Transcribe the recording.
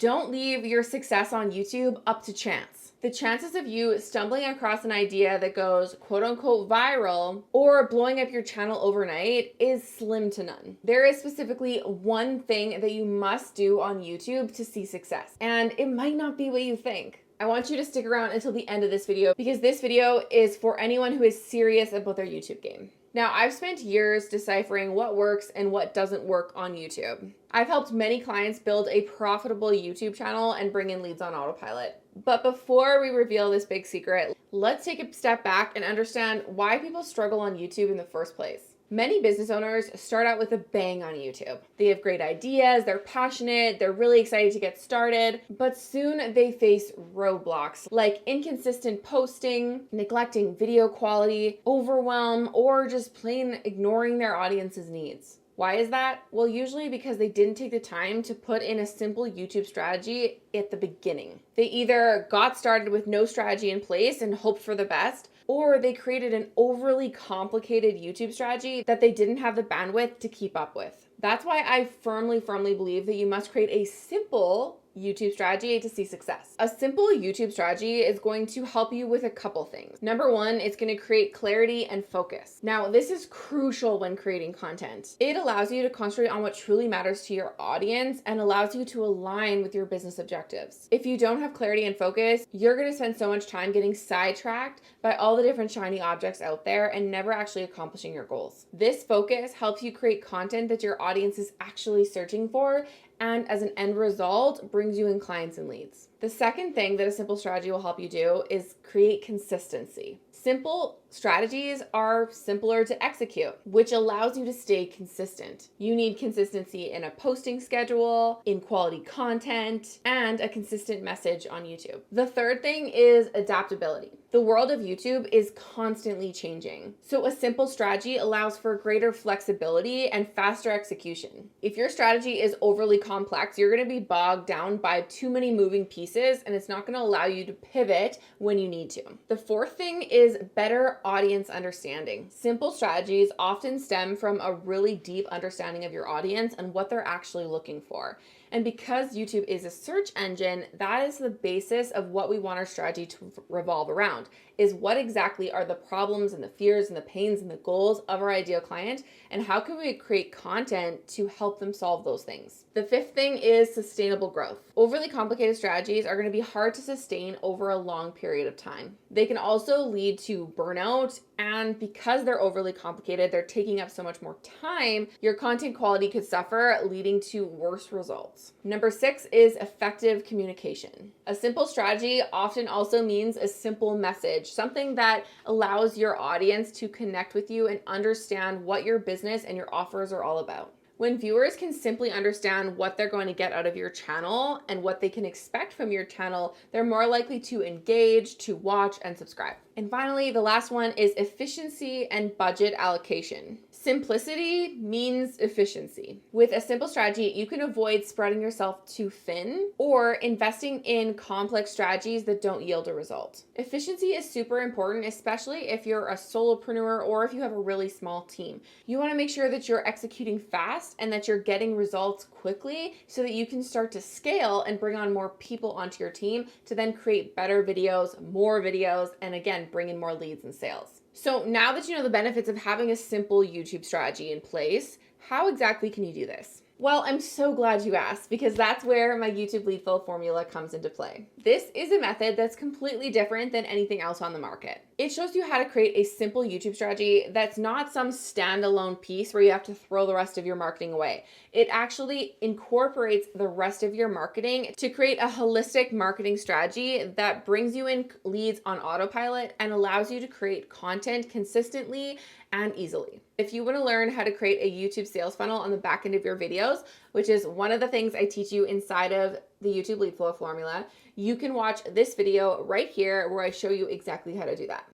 Don't leave your success on YouTube up to chance. The chances of you stumbling across an idea that goes quote unquote viral or blowing up your channel overnight is slim to none. There is specifically one thing that you must do on YouTube to see success, and it might not be what you think. I want you to stick around until the end of this video because this video is for anyone who is serious about their YouTube game. Now, I've spent years deciphering what works and what doesn't work on YouTube. I've helped many clients build a profitable YouTube channel and bring in leads on autopilot. But before we reveal this big secret, let's take a step back and understand why people struggle on YouTube in the first place. Many business owners start out with a bang on YouTube. They have great ideas, they're passionate, they're really excited to get started, but soon they face roadblocks like inconsistent posting, neglecting video quality, overwhelm, or just plain ignoring their audience's needs. Why is that? Well, usually because they didn't take the time to put in a simple YouTube strategy at the beginning. They either got started with no strategy in place and hoped for the best, or they created an overly complicated YouTube strategy that they didn't have the bandwidth to keep up with. That's why I firmly believe that you must create a simple YouTube strategy to see success. A simple YouTube strategy is going to help you with a couple things. Number one, it's going to create clarity and focus. Now, this is crucial when creating content. It allows you to concentrate on what truly matters to your audience and allows you to align with your business objectives. If you don't have clarity and focus, you're going to spend so much time getting sidetracked by all the different shiny objects out there and never actually accomplishing your goals. This focus helps you create content that your audience is actually searching for, and as an end result, brings you in clients and leads. The second thing that a simple strategy will help you do is create consistency. Simple strategies are simpler to execute, which allows you to stay consistent. You need consistency in a posting schedule, in quality content, and a consistent message on YouTube. The third thing is adaptability. The world of YouTube is constantly changing, so a simple strategy allows for greater flexibility and faster execution. If your strategy is overly complex, you're going to be bogged down by too many moving pieces, and it's not going to allow you to pivot when you need to. The fourth thing is better audience understanding. Simple strategies often stem from a really deep understanding of your audience and what they're actually looking for. And because YouTube is a search engine, that is the basis of what we want our strategy to revolve around, is what exactly are the problems and the fears and the pains and the goals of our ideal client, and how can we create content to help them solve those things. The fifth thing is sustainable growth. Overly complicated strategies are going to be hard to sustain over a long period of time. They can also lead to burnout, and because they're overly complicated, they're taking up so much more time, your content quality could suffer, leading to worse results. Number 6 is effective communication. A simple strategy often also means a simple message, something that allows your audience to connect with you and understand what your business and your offers are all about. When viewers can simply understand what they're going to get out of your channel and what they can expect from your channel, they're more likely to engage, to watch, and subscribe. And finally, the last one is efficiency and budget allocation. Simplicity means efficiency. With a simple strategy, you can avoid spreading yourself too thin or investing in complex strategies that don't yield a result. Efficiency is super important, especially if you're a solopreneur or if you have a really small team. You want to make sure that you're executing fast and that you're getting results quickly so that you can start to scale and bring on more people onto your team to then create better videos, and again, bring in more leads and sales. So now that you know the benefits of having a simple YouTube strategy in place, how exactly can you do this? Well, I'm so glad you asked because that's where my YouTube lead flow formula comes into play. This is a method that's completely different than anything else on the market. It shows you how to create a simple YouTube strategy that's not some standalone piece where you have to throw the rest of your marketing away. It actually incorporates the rest of your marketing to create a holistic marketing strategy that brings you in leads on autopilot and allows you to create content consistently and easily. If you want to learn how to create a YouTube sales funnel on the back end of your videos, which is one of the things I teach you inside of the YouTube lead flow formula, you can watch this video right here where I show you exactly how to do that.